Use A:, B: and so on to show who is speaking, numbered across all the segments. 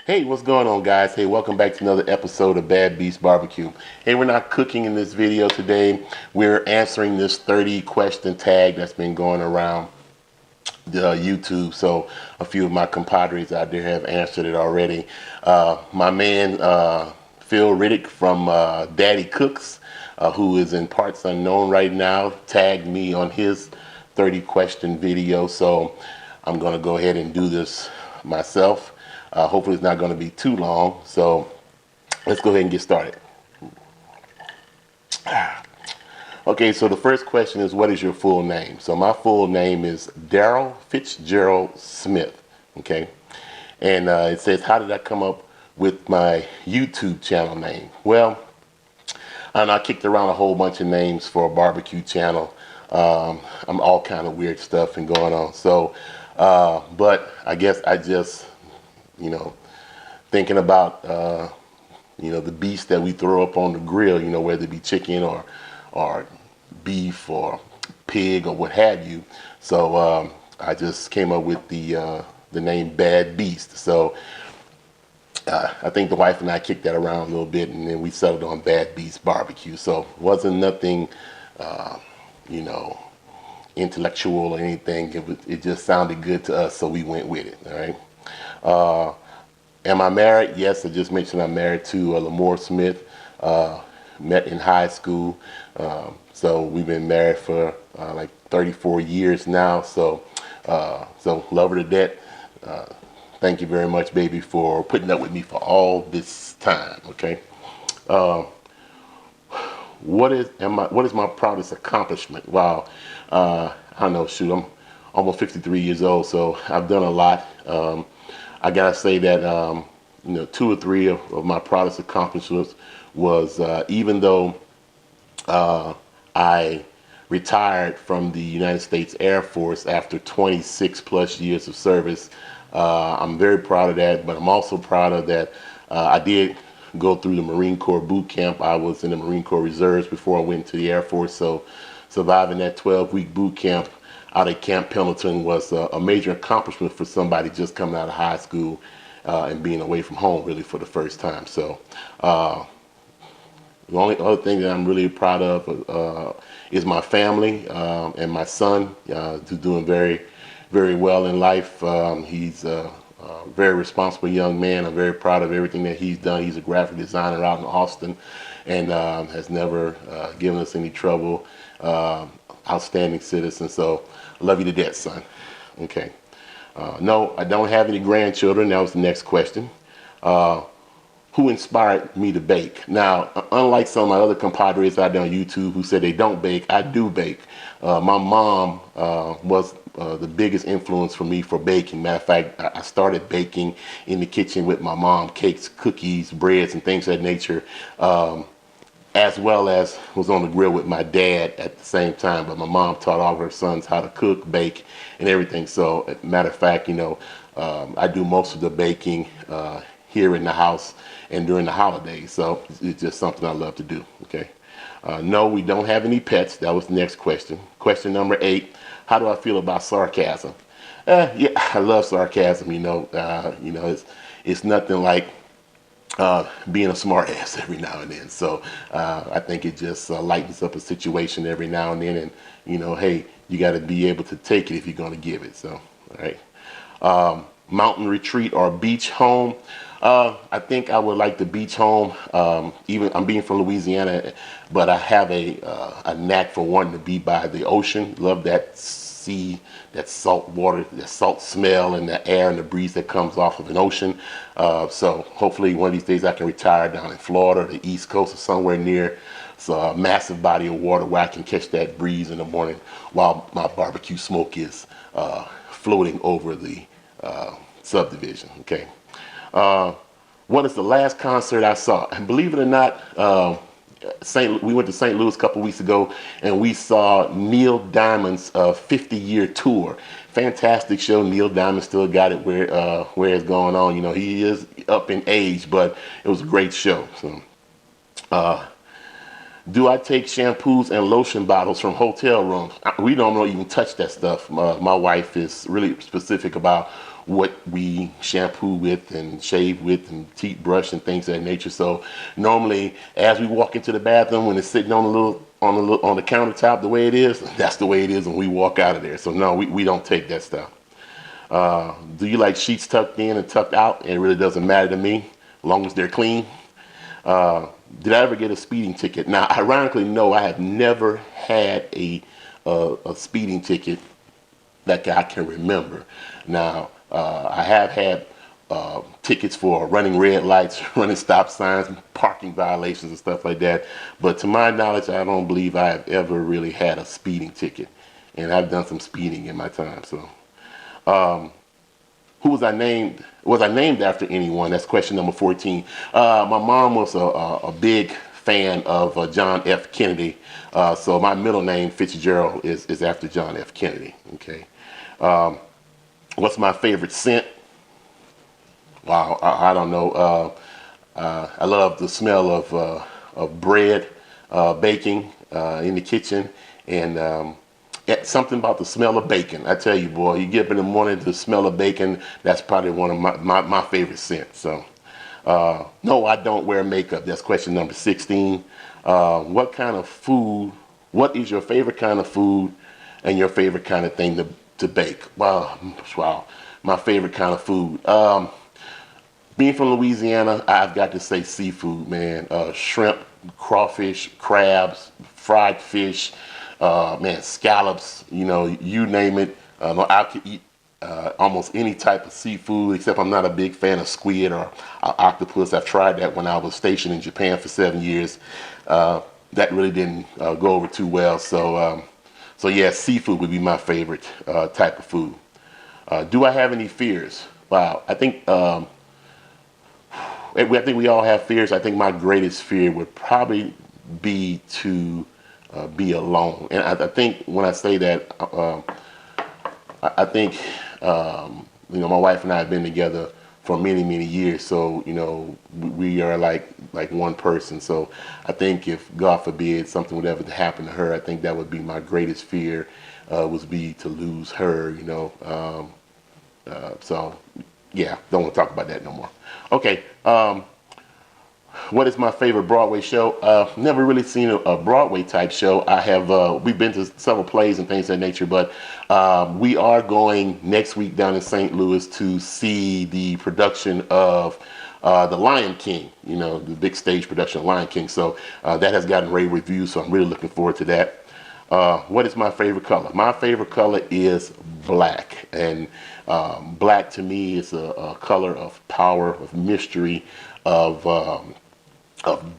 A: Hey, what's going on, guys? Hey, welcome back to another episode of Bad Beast Barbecue. Hey, we're not cooking in this video today. We're answering this 30 question tag that's been going around the YouTube. So a few of my compadres out there have answered it already. My man Phil Riddick from Daddy Cooks, who is in parts unknown right now, tagged me on his 30 question video. So I'm going to go ahead and do this myself. Hopefully it's not going to be too long. So let's go ahead and get started. Okay, so the first question is, what is your full name? So my full name is Daryl Fitzgerald Smith, okay? And it says, how did I come up with my YouTube channel name? Well, I kicked around a whole bunch of names for a barbecue channel. I'm all kind of weird stuff and going on. So, but I guess I just, thinking about, the beast that we throw up on the grill, whether it be chicken or beef or pig or what have you. So I just came up with the name Bad Beast. So I think the wife and I kicked that around a little bit, and then we settled on Bad Beast Barbecue. So it wasn't nothing, intellectual or anything. It just sounded good to us, so we went with it. All right. Am I married? Yes, I just mentioned I'm married to Lamore Smith. Met in high school. So we've been married for like 34 years now. So love her to death. Thank you very much, baby, for putting up with me for all this time. Okay. What is my proudest accomplishment? Wow. I don't know. Shoot, I'm almost 53 years old, so I've done a lot. I gotta say that two or three of my proudest accomplishments was even though I retired from the United States Air Force after 26 plus years of service. I'm very proud of that, but I'm also proud of that I did go through the Marine Corps boot camp. I was in the Marine Corps Reserves before I went to the Air Force, so surviving that 12-week boot camp out at Camp Pendleton was a major accomplishment for somebody just coming out of high school and being away from home really for the first time. So the only other thing that I'm really proud of is my family and my son. He's doing very, very well in life. He's a very responsible young man. I'm very proud of everything that he's done. He's a graphic designer out in Austin and has never given us any trouble. Outstanding citizen. So I love you to death, son. Okay. No, I don't have any grandchildren. That was the next question. Who inspired me to bake? Now, unlike some of my other compadres out there on YouTube who said they don't bake, I do bake. My mom was the biggest influence for me for baking. Matter of fact, I started baking in the kitchen with my mom, cakes, cookies, breads, and things of that nature, as well as was on the grill with my dad at the same time. But my mom taught all of her sons how to cook, bake, and everything. So, matter of fact, I do most of the baking here in the house and during the holidays. So it's just something I love to do. Okay. No, we don't have any pets. That was the next question. Question number 8. How do I feel about sarcasm? Yeah, I love sarcasm. It's nothing like being a smart ass every now and then. So I think it just lightens up a situation every now and then. And, hey, you got to be able to take it if you're going to give it. So, all right. Mountain retreat or beach home? I think I would like the beach home. Even I'm being from Louisiana, but I have a knack for wanting to be by the ocean. Love that sea, that salt water, that salt smell, and the air and the breeze that comes off of an ocean. So hopefully one of these days I can retire down in Florida, or the East Coast, or somewhere near a massive body of water where I can catch that breeze in the morning while my barbecue smoke is floating over the subdivision. Okay. What is the last concert I saw? And believe it or not, we went to St. Louis a couple weeks ago, and we saw Neil Diamond's 50-year tour. Fantastic show. Neil Diamond still got it where it's going on. He is up in age, but it was a great show. So, do I take shampoos and lotion bottles from hotel rooms? We don't even touch that stuff. My wife is really specific about what we shampoo with and shave with and teeth brush and things of that nature. So normally, as we walk into the bathroom, when it's sitting on on the countertop the way it is, that's the way it is when we walk out of there. So no, we don't take that stuff. Do you like sheets tucked in and tucked out? It really doesn't matter to me, as long as they're clean. Did I ever get a speeding ticket? Now, ironically, no, I have never had a speeding ticket that I can remember. Now, I have had tickets for running red lights, running stop signs, parking violations and stuff like that. But to my knowledge, I don't believe I have ever really had a speeding ticket. And I've done some speeding in my time. So, who was I named? Was I named after anyone? That's question number 14. My mom was a big fan of John F. Kennedy. So my middle name, Fitzgerald, is after John F. Kennedy. Okay. What's my favorite scent? Wow, I don't know. I love the smell of bread baking in the kitchen, and something about the smell of bacon. I tell you, boy, you get up in the morning, the smell of bacon, that's probably one of my favorite scents. So, no, I don't wear makeup. That's question number 16. What kind of food, what is your favorite kind of food and your favorite kind of thing to bake? Wow, my favorite kind of food. Being from Louisiana, I've got to say seafood, man. Shrimp, crawfish, crabs, fried fish, man, scallops, you name it. I could eat almost any type of seafood, except I'm not a big fan of squid or octopus. I've tried that when I was stationed in Japan for 7 years. That really didn't go over too well. So yeah, seafood would be my favorite type of food. Do I have any fears? Wow, I think we all have fears. I think my greatest fear would probably be to be alone. And I think when I say that, I think my wife and I have been together for many, many years. So we are like one person. So I think if God forbid something would ever happen to her, I think that would be my greatest fear, would be to lose her. So yeah, don't want to talk about that no more. Okay. What is my favorite Broadway show? Never really seen a Broadway type show. We've been to several plays and things of that nature, but we are going next week down in St. Louis to see the production of The Lion King, the big stage production of Lion King. So that has gotten rave reviews, so I'm really looking forward to that. What is my favorite color? My favorite color is black, and black to me is a color of power, of mystery, of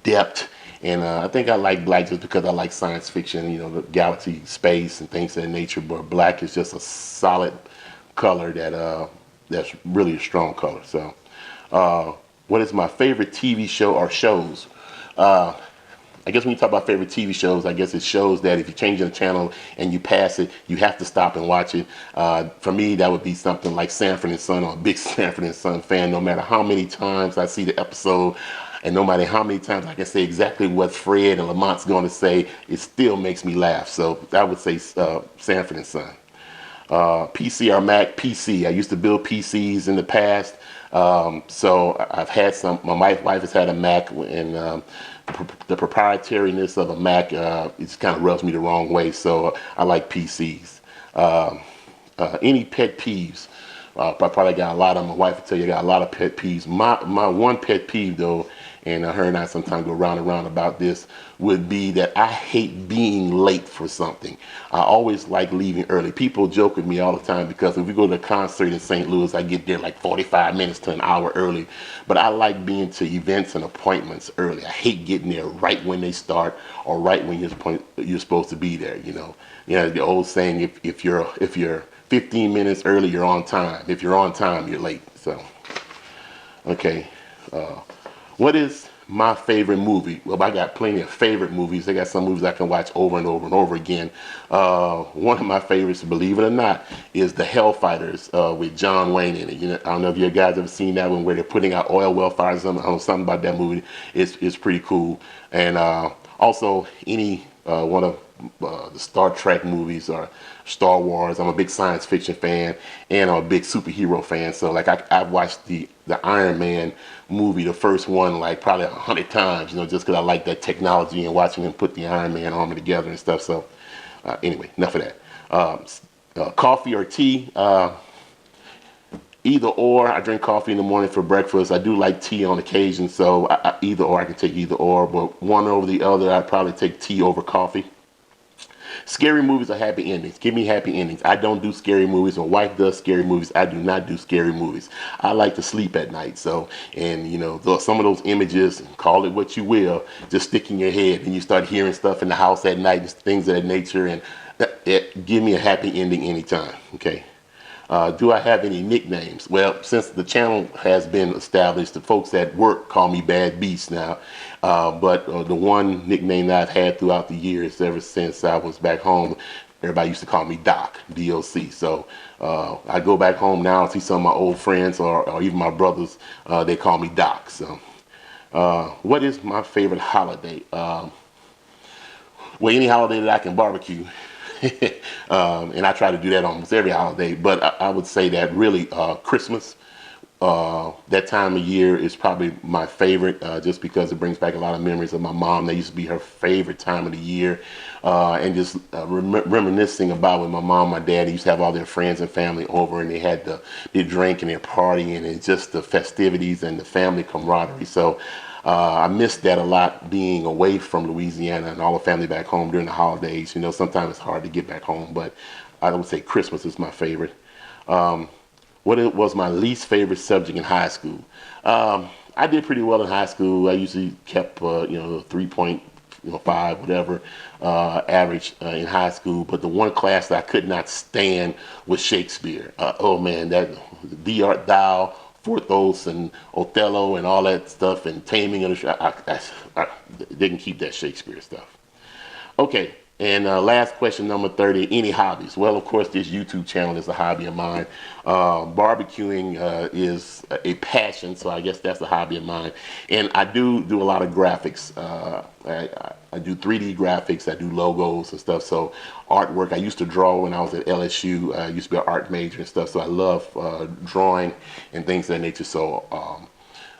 A: depth, and I think I like black just because I like science fiction, the galaxy, space, and things of that nature. But black is just a solid color that's really a strong color. So, what is my favorite TV show or shows? I guess when you talk about favorite TV shows, I guess it shows that if you change the channel and you pass it, you have to stop and watch it. For me, that would be something like Sanford and Son. I'm a big Sanford and Son fan. No matter how many times I see the episode, and no matter how many times I can say exactly what Fred and Lamont's going to say, it still makes me laugh. So I would say Sanford and Son. PC or Mac? PC. I used to build PCs in the past. So I've had some. My wife has had a Mac, and the proprietariness of a Mac, it kind of rubs me the wrong way. So I like PCs. Any pet peeves? I probably got a lot of them. My wife will tell you I got a lot of pet peeves. My one pet peeve, though, and her and I sometimes go round and round about this, would be that I hate being late for something. I always like leaving early. People joke with me all the time because if we go to a concert in St. Louis, I get there like 45 minutes to an hour early. But I like being to events and appointments early. I hate getting there right when they start or right when you're supposed to be there. The old saying, if you're 15 minutes early, you're on time. If you're on time, you're late. So, okay. What is my favorite movie? Well, I got plenty of favorite movies. I got some movies I can watch over and over and over again. One of my favorites, believe it or not, is The Hellfighters with John Wayne in it. I don't know if you guys ever seen that one where they're putting out oil well fires. I don't know, something about that movie. It's pretty cool. And also any one of the Star Trek movies or Star Wars. I'm a big science fiction fan, and I'm a big superhero fan. So like I've watched the Iron Man movie, the first one, like probably 100 times, you know, just because I like that technology and watching him put the Iron Man armor together and stuff. So anyway, enough of that. Coffee or tea? Either or. I drink coffee in the morning for breakfast. I do like tea on occasion, so either or. I can take either or, but one over the other, I'd probably take tea over coffee. Scary movies are happy endings. Give me happy endings. I don't do scary movies. My wife does scary movies. I do not do scary movies. I like to sleep at night. So, and you know, some of those images, call it what you will, just stick in your head, and you start hearing stuff in the house at night, and things of that nature, and give me a happy ending anytime. Okay. Do I have any nicknames? Well, since the channel has been established, the folks at work call me Bad Beast now. But the one nickname that I've had throughout the years, ever since I was back home, everybody used to call me Doc, D-O-C. So I go back home now and see some of my old friends or even my brothers, they call me Doc. So what is my favorite holiday? Well, any holiday that I can barbecue. And I try to do that almost every holiday, but I would say that really Christmas, that time of year is probably my favorite, just because it brings back a lot of memories of my mom. That used to be her favorite time of the year, and just reminiscing about when my mom and my dad used to have all their friends and family over, and they had their drink and their party, and it's just the festivities and the family camaraderie. So I missed that a lot, being away from Louisiana and all the family back home during the holidays. You know, sometimes it's hard to get back home, but I would say Christmas is my favorite. What was my least favorite subject in high school? I did pretty well in high school. I usually kept, 3.5, whatever, average in high school. But the one class that I could not stand was Shakespeare. Oh man, that Thee Art Thou, Porthos and Othello and all that stuff, and Taming of the I didn't keep that Shakespeare stuff. Okay, and last question, number 30, any hobbies? Well, of course, this YouTube channel is a hobby of mine. Barbecuing is a passion, so I guess that's a hobby of mine. And I do a lot of graphics. I do 3D graphics, I do logos and stuff, so artwork. I used to draw when I was at LSU. I used to be an art major and stuff, so I love drawing and things of that nature. So,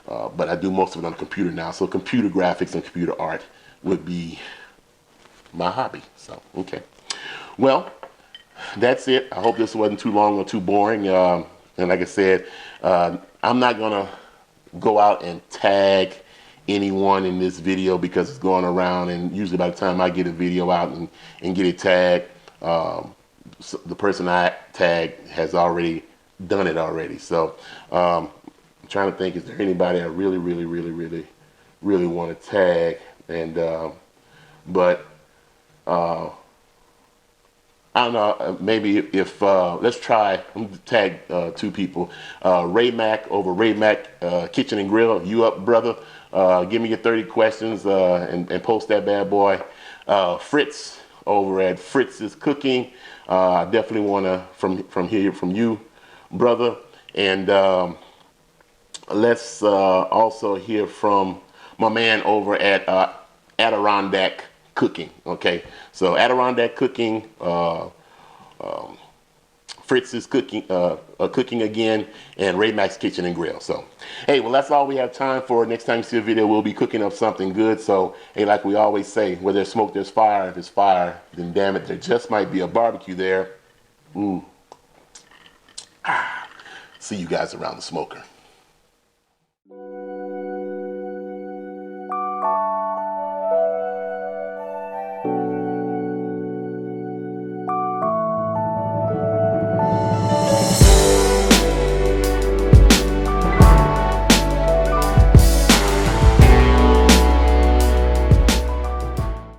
A: but I do most of it on the computer now, so computer graphics and computer art would be my hobby. So, okay. Well, that's it. I hope this wasn't too long or too boring. And like I said, I'm not going to go out and tag anyone in this video because it's going around, and usually by the time I get a video out and get it tagged, so the person I tag has already done it already. So I'm trying to think, is there anybody I really want to tag? And but I don't know, maybe if let's try, I'm gonna tag two people. Ray Mac over Ray Mac Kitchen and Grill. You up, brother? Give me your 30 questions and post that bad boy. Fritz over at Fritz's Cooking. I definitely want to hear from you, brother. And let's also hear from my man over at Adirondack Cooking. Okay, so Adirondack Cooking, Fritz's Cooking, Cooking Again, and Ray Mac's Kitchen and Grill. So, hey, well, that's all we have time for. Next time you see a video, we'll be cooking up something good. So, hey, like we always say, where there's smoke, there's fire. If there's fire, then damn it, there just might be a barbecue there. Ooh. See you guys around the smoker.